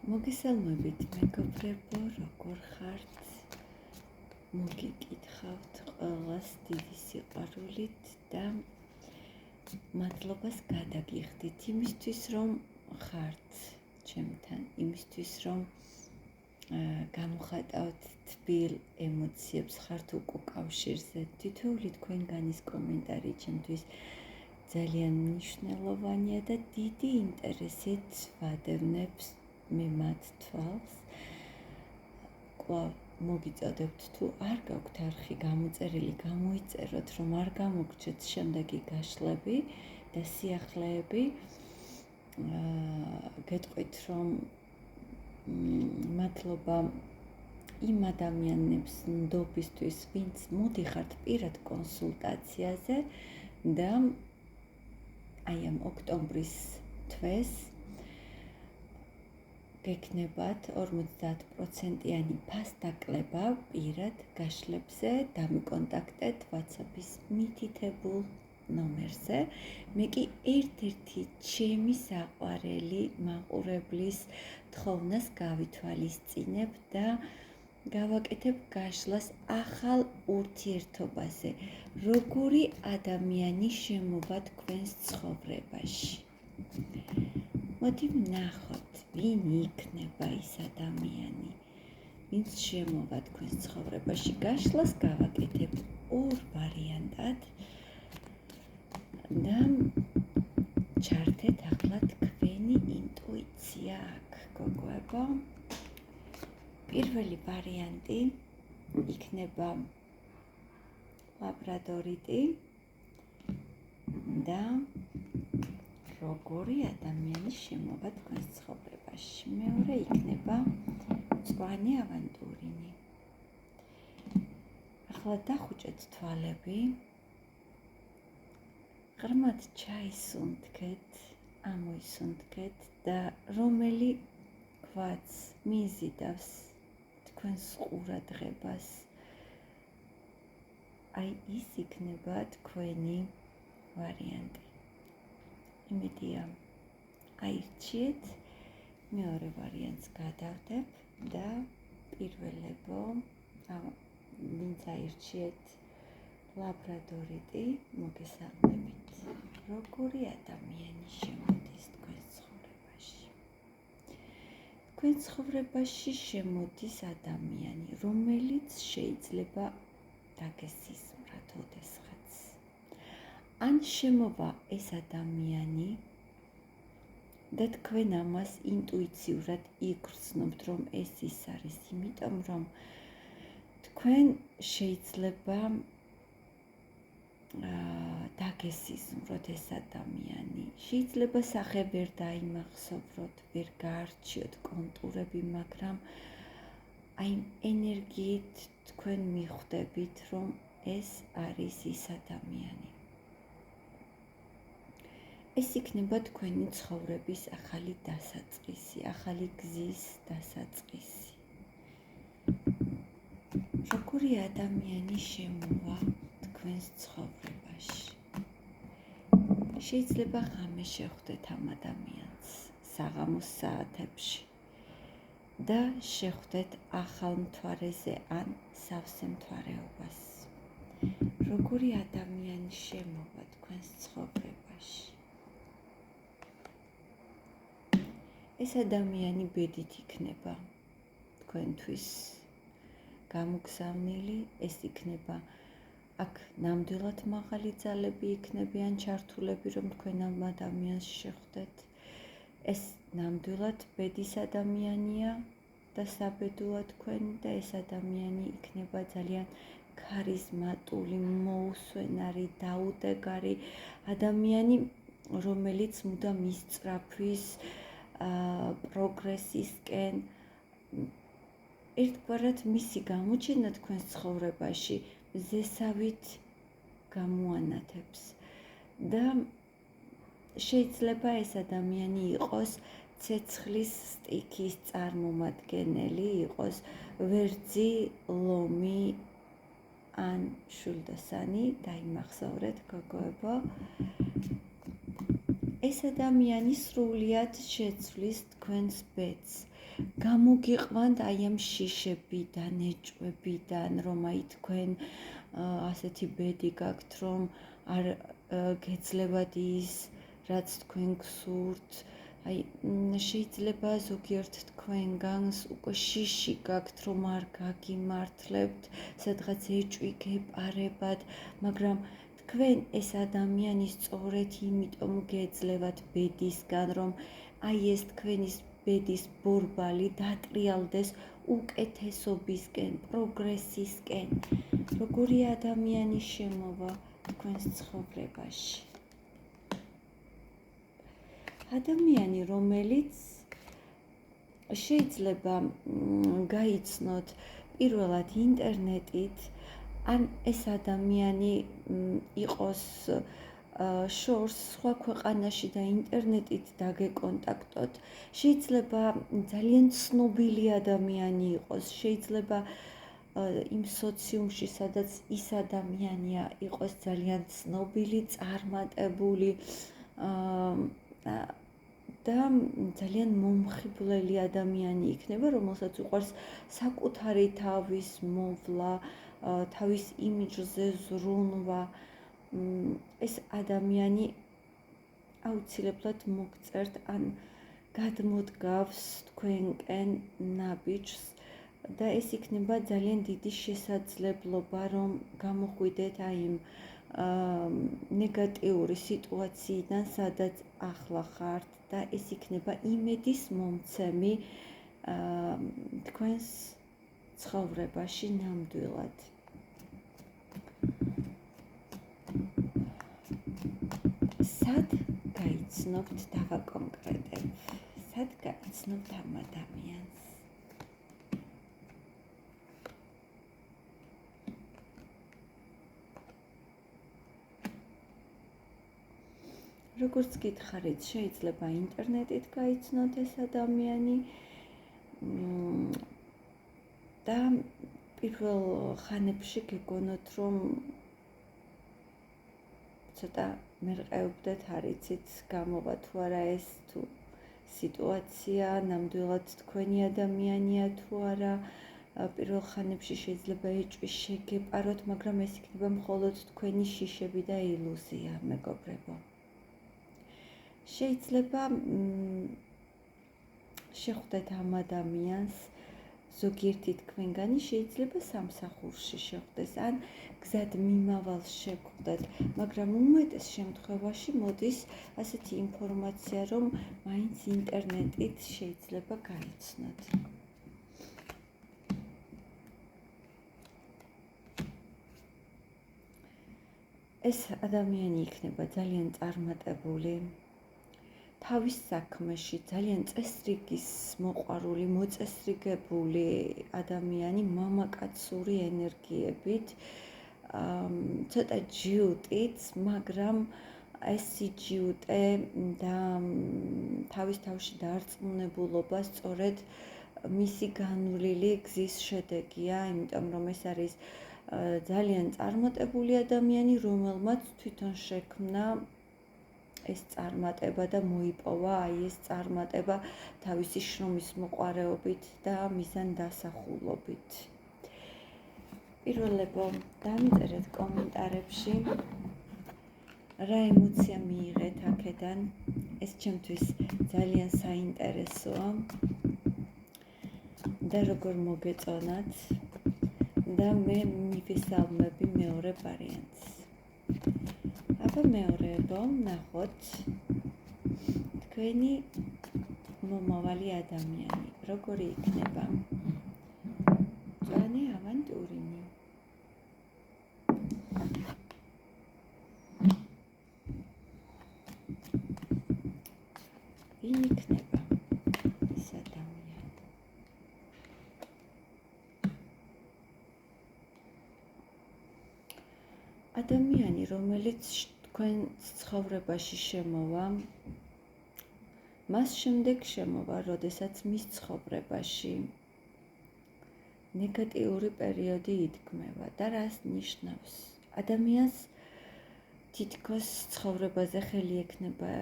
მოგესალმებით მეგობრებო, როგორ ხართ? მოგიკითხავთ ყველას დიდი სიყვარულით და მადლობას გადაგიხდით იმისთვის, რომ ხართ ჩემთან, იმისთვის, რომ გამოხატავთ თბილ ემოციებს, ხართ უკავშირზე. თითოეული თქვენგანის კომენტარი ჩემთვის ძალიან მნიშვნელოვანია და დიდი ინტერესით ვადევნებს მე მათ თვალს. კვლავ მოგიწოდებთ, თუ არ გაქვთ არხი გამოწერილი, გამოიწეროთ, რომ არ გამოგრჩეთ შემდეგი გაშლები და სიახლეები. გეტყვით, რომ მადლობა იმ ადამიანებს ნდობისთვის, ვინც მოდიხართ პირად კონსულტაციაზე და აი ამ ოქტომბრის თვეს გექნებათ 50%-იანი ფასდაკლება პირად გაშლებზე, დამიკონტაქტეთ WhatsApp-ის მითითებულ ნომერზე. მე კი ერთ-ერთი ჩემი საყვარელი მაყურებლის თხოვნას გავითვალისწინებ და გავაკეთებ გაშლას ახალ ურთიერთობაზე. როგორი ადამიანი შემოვა თქვენს ცხოვრებაში? მოდი ვნახოთ, ვინ იქნება ის ადამიანი, ვინც შემოვა თქვენს ცხოვრებაში. გაშლას გავაკეთებ ორ ვარიანტად და ჩართეთ ახლა თქვენი ინტუიცია აქ, გოგოებო. პირველი ვარიანტი იქნება ლაბრადორიტი და როგორი ადამიანი შემოვა თქვენს ცხოვრებაში. მეორე იქნება მწვანე ავანტურინი. ახლა დახუჭეთ თვალები, ღრმად ჩაისუნთქეთ, ამოისუნთქეთ და რომელი ქვაც მიიზიდავს თქვენს ყურადღებას, აი ის იქნება თქვენი ვარიანტი. იმედია აირჩიეთ, მეორე ვარიანტს გადავდებ და პირველებო, ვინც აირჩიეთ ლაბრადორიტი, მოგესალმებით. როგორი ადამიანი შემოდის თქვენს ცხოვრებაში? თქვენ ცხოვრებაში შემოდის ადამიანი, რომელიც შეიძლება დაგესიზმრათ ოდესღაც. ან შემოვა ეს ადამიანი და თქვენ ამას ინტუიციურად იგრძნობთ, რომ ეს ის არის, იმიტომ რომ თქვენ შეიძლება დაგესიზმროთ ეს ადამიანი. შეიძლება სახე ვერ დაიმახსოვროთ, ვერ გაარჩიოთ კონტურები, მაგრამ აი ენერგიით თქვენ მიხვდებით, რომ ეს არის ის ადამიანი. ეს იქნება თქვენი ცხოვრების ახალი დასაწყისი, ახალი გზის დასაწყისი. როგორი ადამიანი შემოვა თქვენს ცხოვრებაში? შეიძლება ღამე შეხვდეთ ამ ადამიანს საღამოს საათებში და შეხვდეთ ახალ მთვარეზე ან სავსე მთვარეობას. როგორი ადამიანი შემოვა თქვენს ცხოვრებაში? ეს ადამიანი ბედით იქნება თქვენთვის გამოგზავნილი, ეს იქნება აქ ნამდვილად მაღალი ძალები იქნებიან ჩართულები, რომ თქვენ ამ ადამიანს შეხვდეთ. ეს ნამდვილად ბედის ადამიანია და საბედოა თქვენ და ეს ადამიანი იქნება ძალიან ქარიზმატული, მოუსვენარი, დაუდეგარი ადამიანი, რომელიც მუდამ ისწრაფვის პროგრესისკენ. ერთგვარად მისი გამოჩენა თქვენს ცხოვრებაში ზესავით გამოანათებს და შეიძლება ეს ადამიანი იყოს ცეცხლის სტიქის წარმომადგენელი, იყოს ვერძი, ლომი ან შულდოსანი. დაიმახსოვრეთ, გოგოებო. ეს ადამიანი სრულიად შეცვლის თქვენს ბედს. გამოგიყვანთ აი ამ შიშებიდან, ეჭვებიდან, რომ აი თქვენ ასეთი ბედი გაქვთ, რომ არ გეძლებათ ის, რაც თქვენ გსურთ. აი შეიძლება ზოგიერთ თქვენგანს უკვე შიში გაქვთ, რომ არ გაგიმართლებთ, სადღაც ეჭვი გეპარებათ, მაგრამ თქვენ ეს ადამიანი სწორედ იმიტომ გეძლევათ ბედისგან, რომ აი ეს თქვენის ბედის ბორბალი დატრიალდეს უკეთესობისკენ, პროგრესისკენ. როგორი ადამიანი შემოვა თქვენს ცხოვრებაში? ადამიანი, რომელიც შეიძლება გაიცნოთ პირველად ინტერნეტით, ან ეს ადამიანი იყოს შორს სხვა ქვეყანაში და ინტერნეტით დაგეკონტაქტოთ, შეიძლება ძალიან ცნობილი ადამიანი იყოს, შეიძლება იმ სოციუმში, სადაც ის ადამიანია, იყოს ძალიან ცნობილი, წარმატებული და ძალიან მომხიბვლელი ადამიანი იქნება, რომელსაც უყვარს საკუთარი თავის მოვლა, თავის იმიჯზე ზრუნვა. ეს ადამიანი აუცილებლად მოგწერთ ან გადმოდგავს თქვენკენ ნაბიჯს და ეს იქნება ძალიან დიდი შესაძლებლობა, რომ გამოხვიდეთ აი იმ ნეგატიური სიტუაციიდან, სადაც ახლა ხართ და ეს იქნება იმედის მომცემი თქვენს ცხოვრებაში ნამდვილად. სად გაიცნობთ დავაკონკრეტებ? სად გაიცნობთ ამ ადამიანს? როგორც გითხარით, შეიძლება ინტერნეტით გაიცნოთ ეს ადამიანი და პირველ ხანებში გეგონოთ, რომ ცოტა მერყეობდეთ, არ იცით გამოვა თუ არა ეს თუ სიტუაცია, ნამდვილად თქვენი ადამიანია თუ არა. პირველ ხანებში შეიძლება ეჭვი შეგეპაროთ, მაგრამ ეს იქნება მხოლოდ თქვენი შიშები და ილუზია, მეგობრებო. შეიძლება შეხვდეთ ამ ადამიანს, ზოგიერთი თქვენგანი შეიძლება სამსახურში შეხვდეს, ან გზად მიმავალს შეხვდეთ, მაგრამ უმეტეს შემთხვევაში მოდის ასეთი ინფორმაცია, რომ მაინც ინტერნეტით შეიძლება გაიცნოთ. ეს ადამიანი იქნება ძალიან წარმატებული, თავის საქმეში ძალიან წესრიგის მოყვარული, მოწესრიგებული ადამიანი, მამაკაცური ენერგიებით, ცოტა ჯიუტით, მაგრამ ეს სიჯიუტე და თავის თავში დარწმუნებულობა სწორედ მისი განვლილი გზის შედეგია, იმიტომ რომ ეს არის ძალიან წარმატებული ადამიანი, რომელმაც თვითონ შექმნა ეს წარმატება და მოიპოვა აი ეს წარმატება თავისი შრომის მოყვარეობით და მიზანდასახულობით. პირველებო, დამიწერეთ კომენტარებში, რა ემოცია მიიღეთ აქედან, ეს ჩემთვის ძალიან საინტერესოა და როგორ მოგეწონათ და მე მივესალმები მეორე ვარიანტს. აბა მეორეებო, ნახოთ თქვენი მომავალი ადამიანი, როგორი იქნება? მწვანე ავანტურინი. ვინ იქნება ეს ადამიანი? ადამიანი, რომელიც თქვენ ცხოვრებაში შემოვა, მას შემდეგ შემოვა, როდესაც მის ცხოვრებაში ნეგატიური პერიოდი იდგმება და რას ნიშნავს? ადამიანს თითქოს ცხოვრებაზე ხელი ექნება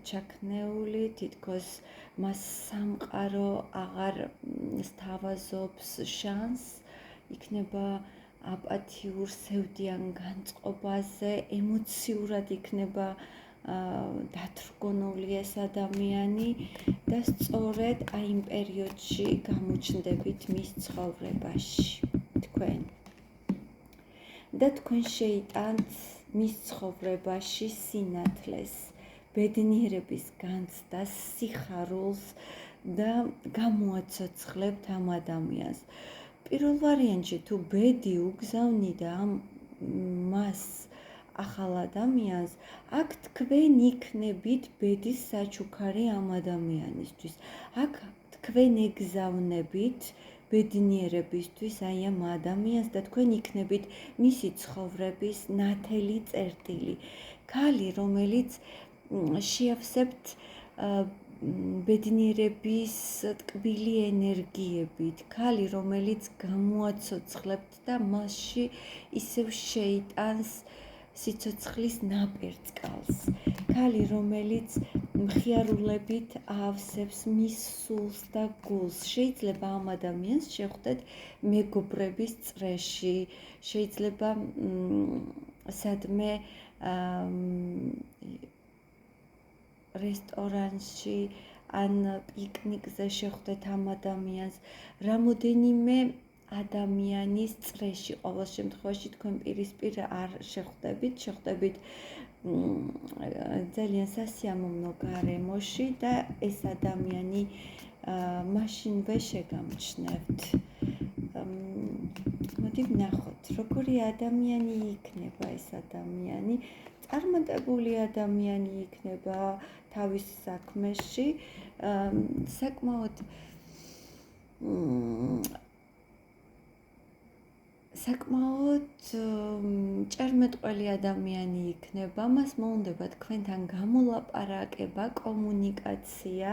ჩაქნეული, თითქოს მას სამყარო აღარ სთავაზობს შანსს, იქნება აპათიურ სევდიან განწყობაზე, ემოციურად იქნება დათრგუნული ეს ადამიანი და სწორედ აი იმ პერიოდში გამოჩნდებით მის ცხოვრებაში თქვენ. და თქვენ შეიტანთ მის ცხოვრებაში სინათლეს, ბედნიერების განცდას, სიხარულს და გამოაცოცხლებთ ამ ადამიანს. პირველ ვარიანტში თუ ბედი უგზავნიდა მას ახალ ადამიანს, აქ თქვენ იქნებით ბედის საჩუქარი ამ ადამიანისთვის. აქ თქვენ ეგზავნებით ბედნიერებისთვის აი ამ ადამიანს და თქვენ იქნებით მისი ცხოვრების ნათელი წერტილი. ქალი, რომელიც შეავსებთ ბედნიერების ტკბილი ენერგიებით, ქალი, რომელიც გამოაცოცხლებთ და მასში ისევ შეიტანს სიცოცხლის ნაპერწკალს. ქალი, რომელიც მხიარულებით აავსებს მის სულს და გულს. შეიძლება ამ ადამიანს შეხვდეთ მეგობრების წრეში, შეიძლება სადმე რესტორანში ან პიკნიკზე შეხვდეთ ამ ადამიანს. რამოდენიმე ადამიანის წრეში, ყოველ შემთხვევაში თქვენ პირისპირ არ შეხვდებით, შეხვდებით ძალიან სასიამოვნო გარემოში და ეს ადამიანი მაშინვე შეგამჩნევთ. მოდი ვნახოთ, როგორი ადამიანი იქნება ეს ადამიანი. წარმატებული ადამიანი იქნება თავის საქმეში, საკმაოდ ჭერმეტყველი ადამიანი იქნება, მას მოუნდება თქვენთან გამოლაპარაკება, კომუნიკაცია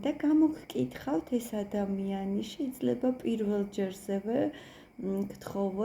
და გამოგკითხავთ ეს ადამიანი, შეიძლება პირველ ჯერზევე გთხოვოთ